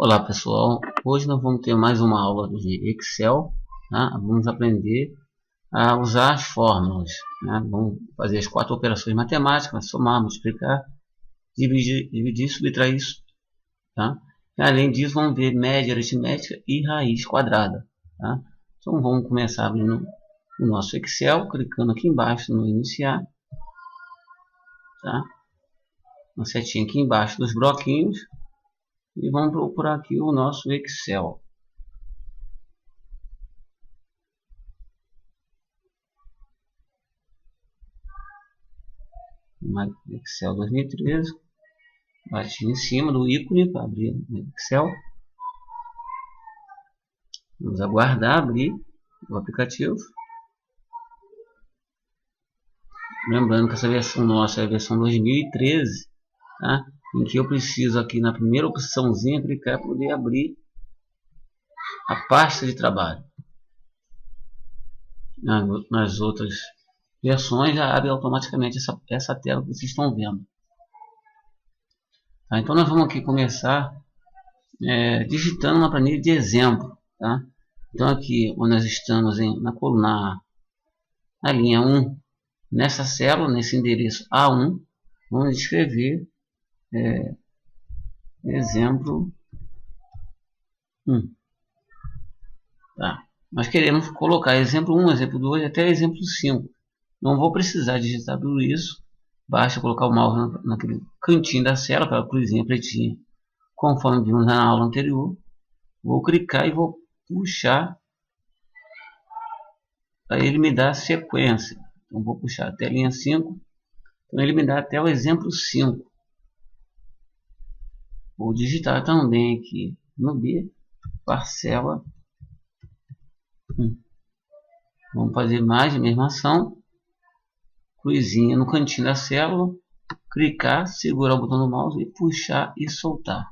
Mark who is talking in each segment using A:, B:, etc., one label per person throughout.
A: Olá pessoal, hoje nós vamos ter mais uma aula de Excel, tá? Vamos aprender a usar as fórmulas, né? Vamos fazer as 4 operações matemáticas, somar, multiplicar, dividir, subtrair, tá? E, além disso, vamos ver média aritmética e raiz quadrada, tá? Então vamos começar abrindo o nosso Excel, clicando aqui embaixo no iniciar, tá? Uma setinha aqui embaixo dos bloquinhos. E vamos procurar aqui o nosso Excel. Excel 2013. Bati em cima do ícone para abrir o Excel. Vamos aguardar abrir o aplicativo. Lembrando que essa versão nossa é a versão 2013, tá? Em que eu preciso aqui na primeira opçãozinha clicar para poder abrir a pasta de trabalho. Nas outras versões já abre automaticamente essa tela que vocês estão vendo. Tá? Então nós vamos aqui começar digitando uma planilha de exemplo. Tá? Então aqui onde nós estamos na coluna A, na linha 1, nessa célula, nesse endereço A1, vamos escrever exemplo 1. Tá? Nós queremos colocar exemplo 1, exemplo 2 até exemplo 5. Não vou precisar digitar tudo isso. Basta colocar o mouse naquele cantinho da célula, aquela cruzinha pretinha, conforme vimos na aula anterior. Vou clicar e vou puxar para ele me dar sequência. Então vou puxar até a linha 5. Então ele me dá até o exemplo 5. Vou digitar também aqui no B, parcela 1. Vamos fazer mais a mesma ação. Cruzinha no cantinho da célula. Clicar, segurar o botão do mouse e puxar e soltar.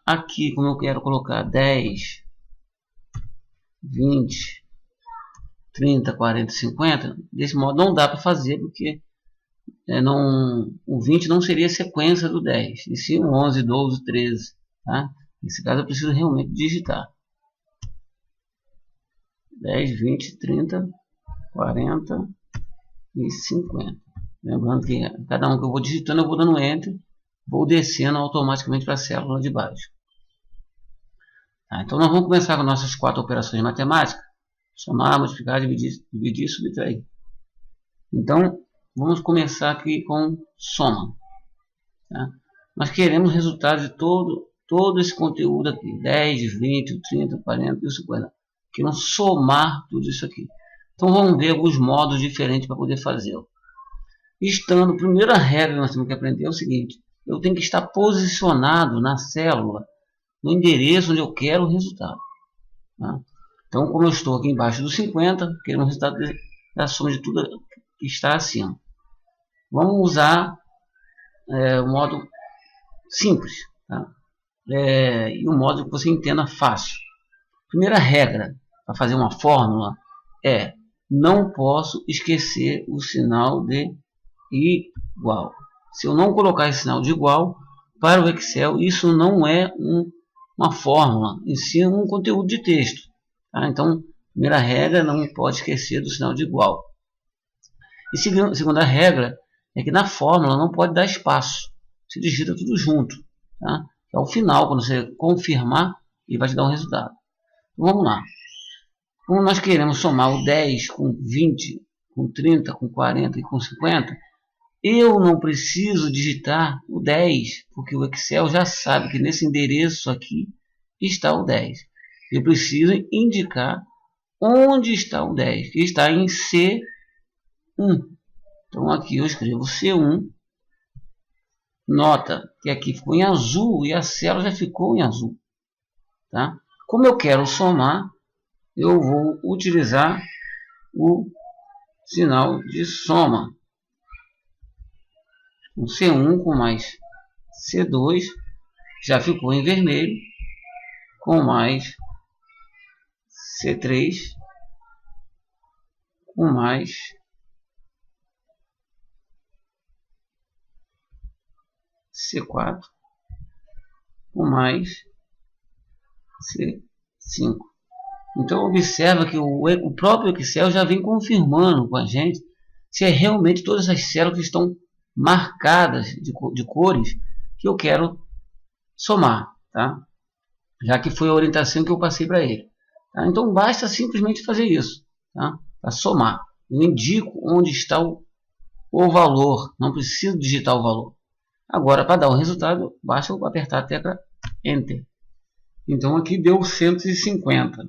A: Aqui, como eu quero colocar 10, 20, 30, 40, 50, desse modo não dá para fazer, porque o 20 não seria a sequência do 10, e sim o 11, 12, 13. Tá? Nesse caso eu preciso realmente digitar 10, 20, 30, 40 e 50. Lembrando que cada um que eu vou digitando, eu vou dando Enter, vou descendo automaticamente para a célula de baixo. Tá, então nós vamos começar com nossas 4 operações matemáticas. Somar, multiplicar, dividir, subtrair. Então vamos começar aqui com soma. Tá? Nós queremos resultado de todo esse conteúdo aqui. 10, 20, 30, 40 e 50. Queremos somar tudo isso aqui. Então vamos ver alguns modos diferentes para poder fazê-lo. A primeira regra que nós temos que aprender é o seguinte: eu tenho que estar posicionado na célula, no endereço onde eu quero o resultado. Tá? Então, como eu estou aqui embaixo do 50, quero o resultado da soma de tudo que está acima. Vamos usar o modo simples, tá? E um modo que você entenda fácil. Primeira regra para fazer uma fórmula é: não posso esquecer o sinal de igual. Se eu não colocar esse sinal de igual para o Excel, isso não é uma fórmula, em si é um conteúdo de texto. Tá? Então, primeira regra, não pode esquecer do sinal de igual. E segunda regra é que na fórmula não pode dar espaço. Você digita tudo junto. Tá? Ao final, quando você confirmar, ele vai te dar um resultado. Então, vamos lá. Como nós queremos somar o 10 com 20, com 30, com 40 e com 50, eu não preciso digitar o 10, porque o Excel já sabe que nesse endereço aqui está o 10. Eu preciso indicar onde está o 10, que está em C1. Então aqui eu escrevo C1. Nota que aqui ficou em azul e a célula já ficou em azul. Tá? Como eu quero somar, eu vou utilizar o sinal de soma. Um C1 com mais C2 já ficou em vermelho, com mais C3 com mais C4 com mais C5. Então observa que o próprio Excel já vem confirmando com a gente se é realmente todas as células que estão marcadas de cores que eu quero somar, tá? Já que foi a orientação que eu passei para ele. Tá? Então basta simplesmente fazer isso, tá? Para somar. Eu indico onde está o valor, não preciso digitar o valor. Agora, para dar o resultado, basta eu apertar a tecla Enter. Então aqui deu 150.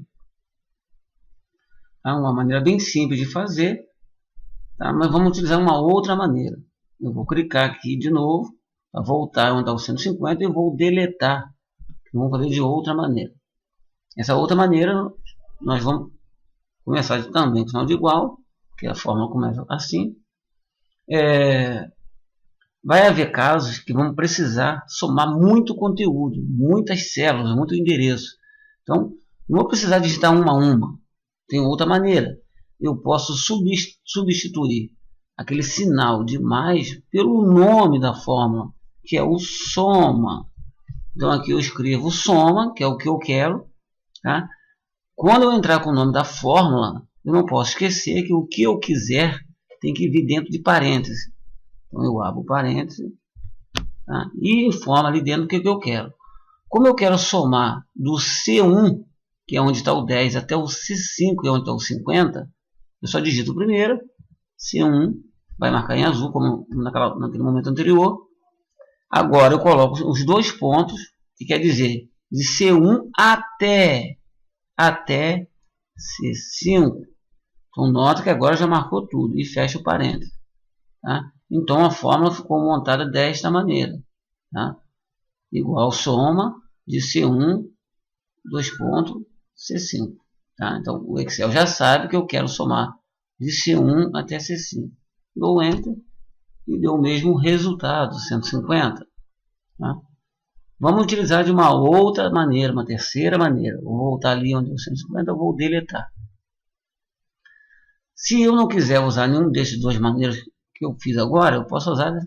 A: Tá? Uma maneira bem simples de fazer, tá? Mas vamos utilizar uma outra maneira. Eu vou clicar aqui de novo, para voltar onde está o 150 e vou deletar. Vamos fazer de outra maneira. Essa outra maneira, nós vamos começar também com sinal de igual, que a fórmula começa assim. Vai haver casos que vamos precisar somar muito conteúdo, muitas células, muito endereço. Então, não vou precisar digitar uma a uma. Tem outra maneira. Eu posso substituir aquele sinal de mais pelo nome da fórmula, que é o soma. Então aqui eu escrevo soma, que é o que eu quero. Tá? Quando eu entrar com o nome da fórmula, eu não posso esquecer que o que eu quiser tem que vir dentro de parênteses. Então eu abro parênteses, tá? E informo ali dentro o que eu quero. Como eu quero somar do C1, que é onde está o 10, até o C5, que é onde está o 50, eu só digito o primeiro, C1, vai marcar em azul, como naquele momento anterior. Agora eu coloco os dois pontos, que quer dizer de C1 até C5. Então nota que agora já marcou tudo e fecha o parênteses. Tá? Então a fórmula ficou montada desta maneira. Tá? Igual soma de C1, dois pontos, C5. Tá? Então o Excel já sabe que eu quero somar de C1 até C5. Dou Enter e deu o mesmo resultado, 150. Tá? Vamos utilizar de uma outra maneira, uma terceira maneira. Vou voltar ali onde deu 150, eu vou deletar. Se eu não quiser usar nenhum desses duas maneiras que eu fiz agora, eu posso usar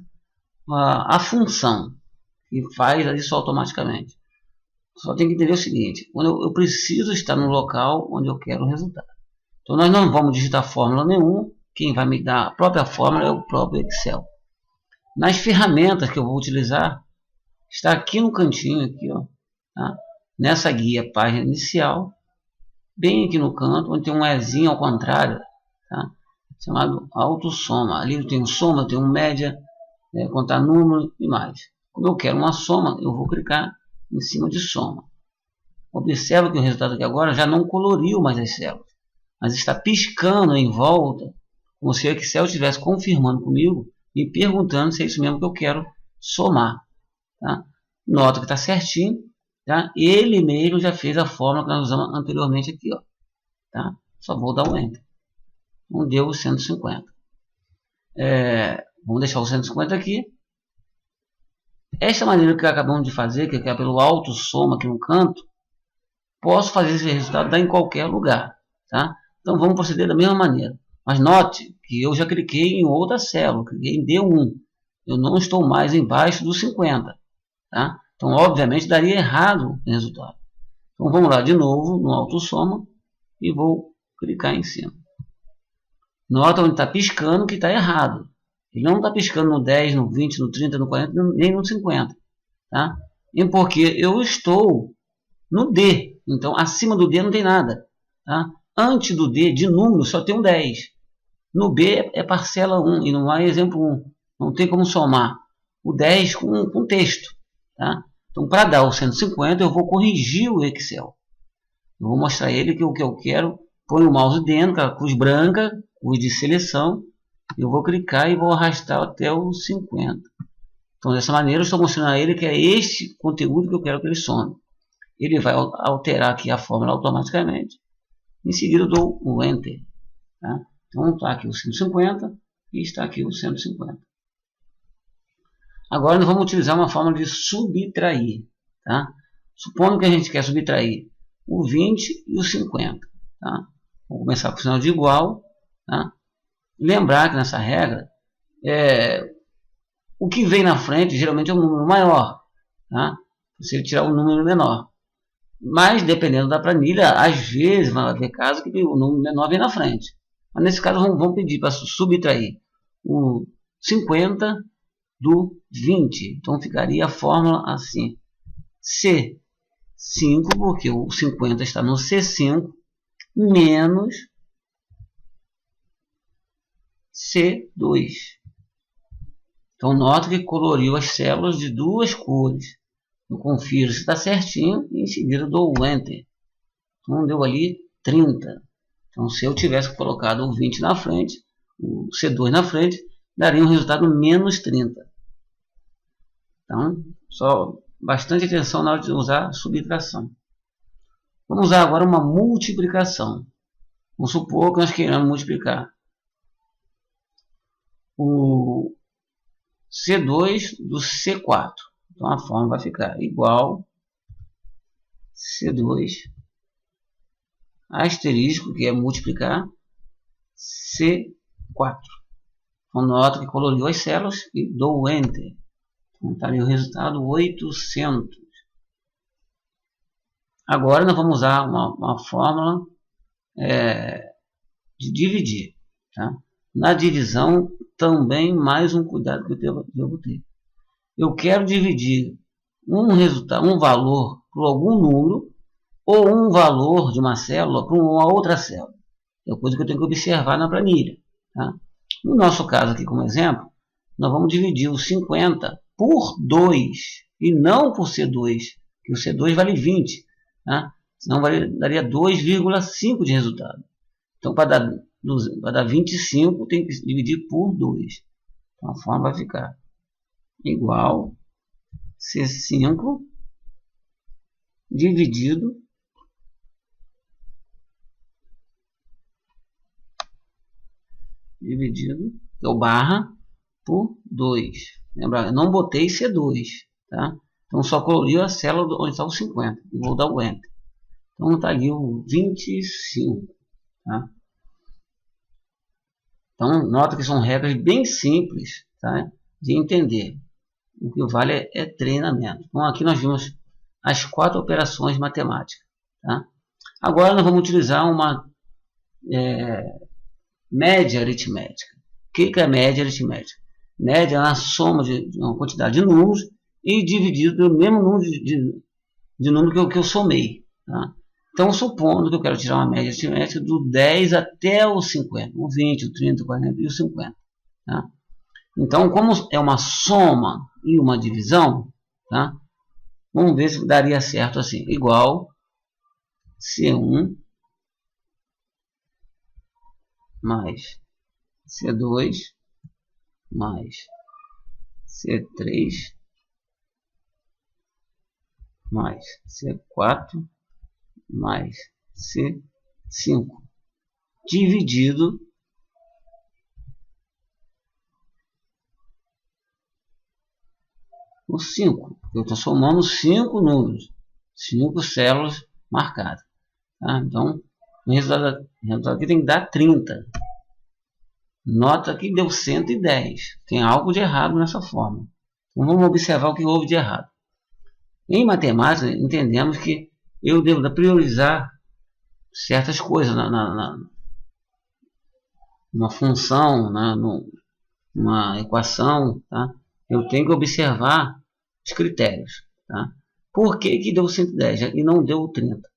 A: a função, que faz isso automaticamente. Só tem que entender o seguinte, quando eu preciso estar no local onde eu quero o resultado. Então nós não vamos digitar fórmula nenhuma, quem vai me dar a própria fórmula é o próprio Excel. Nas ferramentas que eu vou utilizar, está aqui no cantinho, aqui, ó, tá? Nessa guia página inicial, bem aqui no canto, onde tem um Ezinho ao contrário, tá? Chamado autossoma. Ali eu tenho soma, eu tenho média, contar número e mais. Como eu quero uma soma, eu vou clicar em cima de soma. Observa que o resultado aqui agora já não coloriu mais as células, mas está piscando em volta, como se o Excel estivesse confirmando comigo e perguntando se é isso mesmo que eu quero somar. Tá? Nota que está certinho. Tá? Ele mesmo já fez a fórmula que nós usamos anteriormente aqui. Ó. Tá? Só vou dar o Enter. Então deu o 150. Vamos deixar o 150 aqui. Esta maneira que acabamos de fazer, que é pelo auto soma aqui no canto, posso fazer esse resultado em qualquer lugar. Tá? Então vamos proceder da mesma maneira. Mas note que eu já cliquei em outra célula, cliquei em D1. Eu não estou mais embaixo do 50. Tá? Então obviamente daria errado o resultado. Então vamos lá de novo no auto soma e vou clicar em cima. Nota onde está piscando que está errado. Ele não está piscando no 10, no 20, no 30, no 40, nem no 50. Tá? E porque eu estou no D. Então acima do D não tem nada. Tá? Antes do D, de número, só tem um 10. No B é parcela 1 e não há exemplo 1. Não tem como somar o 10 com texto. Tá? Então para dar o 150 eu vou corrigir o Excel. Eu vou mostrar ele que o que eu quero. Põe o mouse dentro, com a cruz branca, cruz de seleção. Eu vou clicar e vou arrastar até o 50. Então dessa maneira eu estou mostrando a ele que é este conteúdo que eu quero que ele some. Ele vai alterar aqui a fórmula automaticamente. Em seguida eu dou o Enter. Tá? Então está aqui o 150 e está aqui o 150. Agora nós vamos utilizar uma fórmula de subtrair. Tá? Supondo que a gente quer subtrair o 20 e o 50. Tá? Vou começar com o sinal de igual. Tá? Lembrar que nessa regra, o que vem na frente geralmente é um número maior. Tá? você tirar um número menor. Mas, dependendo da planilha, às vezes vai haver caso que o número menor vem na frente. Mas nesse caso, vamos pedir para subtrair o 50 do 20. Então, ficaria a fórmula assim. C5, porque o 50 está no C5, menos C2. Então, nota que coloriu as células de duas cores. Eu confiro se está certinho e em seguida dou o Enter. Então, deu ali 30. Então, se eu tivesse colocado o 20 na frente, o C2 na frente, daria um resultado menos 30. Então, só bastante atenção na hora de usar a subtração. Vamos usar agora uma multiplicação. Vamos supor que nós queiramos multiplicar o C2 do C4. Então, a fórmula vai ficar igual C2 asterisco, que é multiplicar, C4. Então, nota que coloriu as células e dou o Enter. Então, está ali o resultado 800. Agora, nós vamos usar uma fórmula de dividir. Tá? Na divisão, também mais um cuidado que eu devo ter. Eu quero dividir um valor por algum número ou um valor de uma célula por uma outra célula. É coisa que eu tenho que observar na planilha. Tá? No nosso caso aqui, como exemplo, nós vamos dividir o 50 por 2 e não por C2, que o C2 vale 20. Tá? Senão daria 2,5 de resultado. Então, para dar 25, tem que dividir por 2. Então, a forma vai ficar igual C5 dividido é o barra por 2. Lembra, eu não botei C2, tá? Então só coloriu a célula onde está o 50 e vou dar o Enter. Então está ali o 25, tá? Então nota que são regras bem simples, tá? De entender. O que vale é treinamento. Então aqui nós vimos as 4 operações matemáticas, tá? Agora nós vamos utilizar uma média aritmética. O que é média aritmética? Média é a soma de uma quantidade de números e dividido pelo mesmo número de número que eu somei. Tá? Então, supondo que eu quero tirar uma média aritmética do 10 até o 50, o 20, o 30, o 40 e o 50. Tá? Então, como é uma soma e uma divisão, tá? Vamos ver se daria certo assim. Igual C1 mais C2 mais C3 mais C4 mais C5 dividido por 5. Eu estou somando 5 números, 5 células marcadas. Tá? Então, o resultado aqui tem que dar 30. Nota que deu 110. Tem algo de errado nessa forma. Então, vamos observar o que houve de errado. Em matemática, entendemos que eu devo priorizar certas coisas numa função, numa equação. Tá? Eu tenho que observar os critérios. Tá? Por que deu 110 e não deu 30?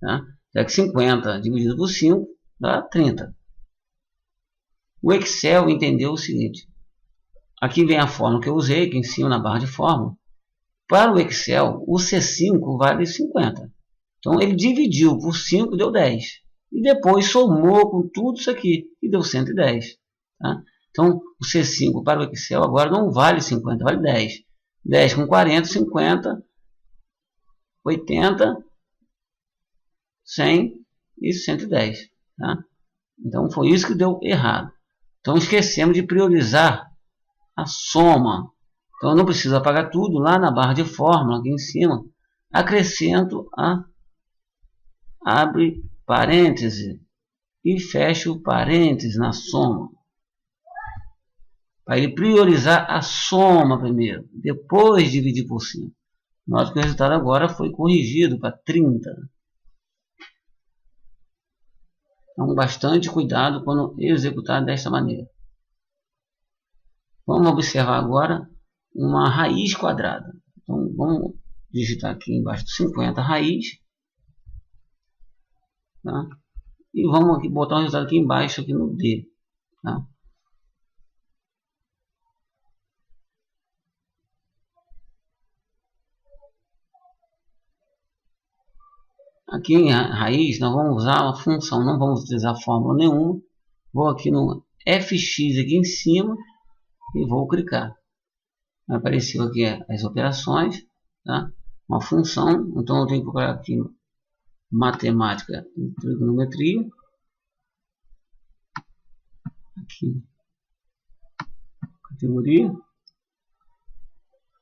A: Tá? Já que 50 dividido por 5 dá 30. O Excel entendeu o seguinte. Aqui vem a fórmula que eu usei, aqui em cima na barra de fórmula. Para o Excel, o C5 vale 50. Então, ele dividiu por 5 deu 10. E depois somou com tudo isso aqui e deu 110. Tá? Então, o C5 para o Excel agora não vale 50, vale 10. 10 com 40, 50, 80, 100 e 110. Tá? Então, foi isso que deu errado. Então, esquecemos de priorizar a soma. Então, eu não preciso apagar tudo. Lá na barra de fórmula, aqui em cima, acrescento abre parêntese e fecho parêntese na soma. Para ele priorizar a soma primeiro, depois dividir por 5. Note que o resultado agora foi corrigido para 30. Então, bastante cuidado quando executar desta maneira. Vamos observar agora uma raiz quadrada. Então, vamos digitar aqui embaixo 50 raiz. Tá? E vamos aqui botar o resultado aqui embaixo, aqui no D. Tá? Aqui em raiz, nós vamos usar uma função, não vamos utilizar fórmula nenhuma. Vou aqui no Fx aqui em cima e vou clicar. Apareceu aqui as operações, tá? Uma função, então eu tenho que procurar aqui matemática e trigonometria. Aqui, categoria,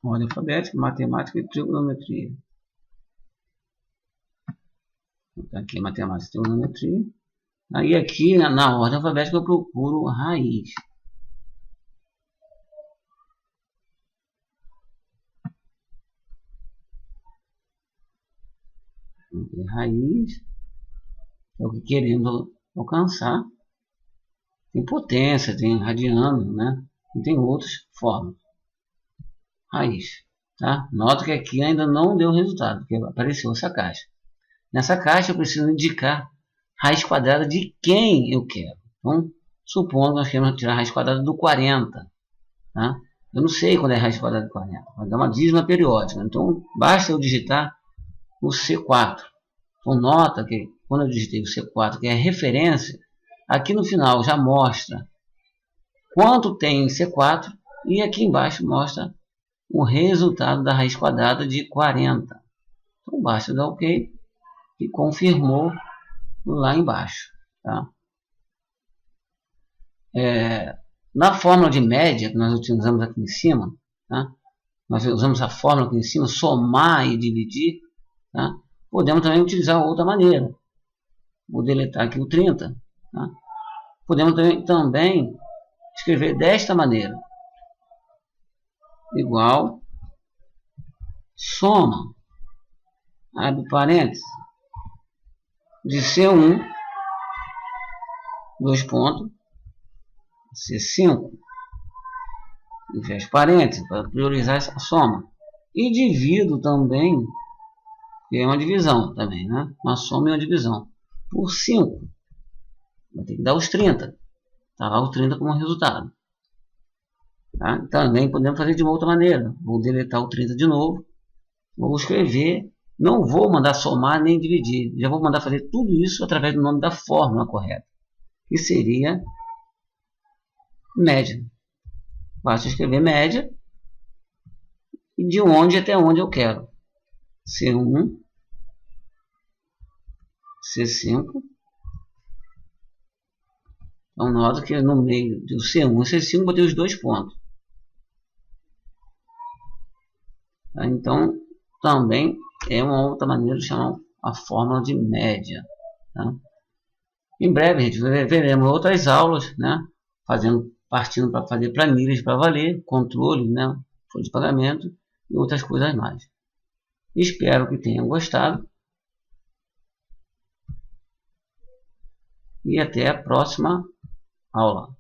A: ordem alfabética, matemática e trigonometria. Aqui matemática e trigonometria. Aí aqui na ordem alfabética eu procuro raiz. Raiz é o que queremos alcançar. Tem potência, tem radiano, né? E tem outras formas. Raiz, tá? Nota que aqui ainda não deu resultado, porque apareceu essa caixa. Nessa caixa eu preciso indicar raiz quadrada de quem eu quero. Então, supondo que nós queremos tirar a raiz quadrada do 40. Tá? Eu não sei quando é a raiz quadrada de 40. Vai dar uma dízima periódica. Então, basta eu digitar o C4. Então, nota que quando eu digitei o C4, que é a referência, aqui no final já mostra quanto tem em C4 e aqui embaixo mostra o resultado da raiz quadrada de 40. Então, basta dar OK e confirmou lá embaixo. Tá? Na fórmula de média que nós utilizamos aqui em cima, tá? Nós usamos a fórmula aqui em cima, somar e dividir. Tá? Podemos também utilizar outra maneira. Vou deletar aqui o 30. Tá? Podemos também escrever desta maneira. Igual, soma, abre parênteses, de C1, 2 pontos, C5, e fecha parênteses, para priorizar essa soma. E divido também, que é uma divisão também, né? Uma soma e uma divisão, por 5. Vai ter que dar os 30. Tá lá os 30 como resultado. Tá? Também podemos fazer de uma outra maneira. Vou deletar o 30 de novo. Vou escrever. Não vou mandar somar nem dividir. Já vou mandar fazer tudo isso através do nome da fórmula correta. Que seria média. Basta escrever média. E de onde até onde eu quero. C1. C5. Então, nota que no meio do C1 e C5 botei os 2 pontos. Tá? Então, também é uma outra maneira de chamar a fórmula de média. Tá? Em breve, gente, veremos outras aulas, né? Partindo para fazer planilhas para valer, controle, né? Folha de pagamento e outras coisas mais. Espero que tenham gostado. E até a próxima aula.